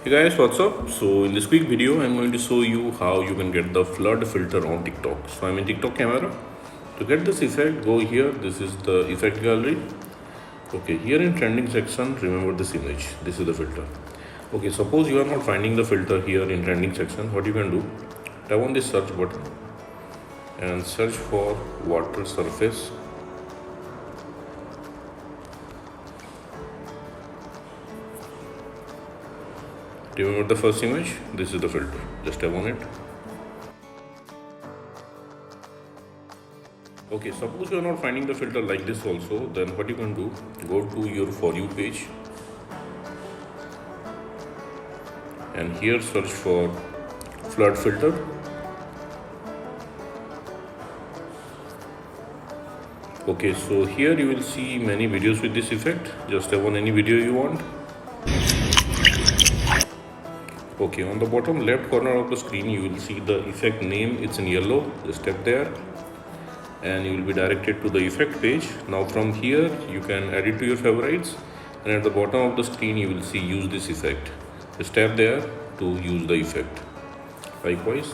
Hey guys, what's up? So in this quick video, I'm going to show you how you can get the flood filter on TikTok. So I'm in TikTok camera. To get this effect, go here. This is the effect gallery. Okay, here in trending section, remember this image. This is the filter. Okay, suppose you are not finding the filter here in trending section. What you can do? Tap on this search button and search for water surface. Remember the first image? This is the filter. Just tap on it. Okay, suppose you are not finding the filter like this also, then what you can do, go to your For You page and here search for flood filter. Okay, so here you will see many videos with this effect. Just tap on any video you want. Okay, on the bottom left corner of the screen you will see the effect name. It's in yellow. Just tap there and you will be directed to the effect page. Now from here you can add it to your favorites, and at the bottom of the screen you will see use this effect. Just tap there to use the effect. Likewise.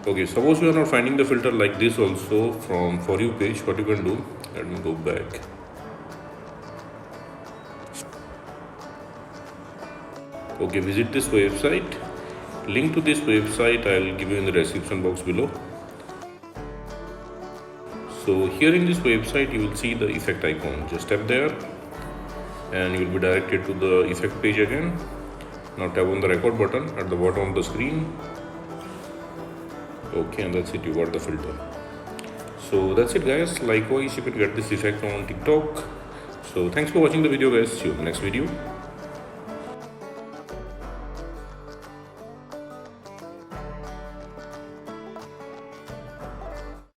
Okay, suppose you are not finding the filter like this also from For You page, what you can do, let me go back. Okay, visit this website. Link to this website I'll give you in the description box below. So here in this website you will see the effect icon. Just tap there and you will be directed to the effect page again. Now tap on the record button at the bottom of the screen. Okay, and that's it, you got the filter. So that's it guys. Likewise you can get this effect on TikTok. So thanks for watching the video guys. See you in the next video.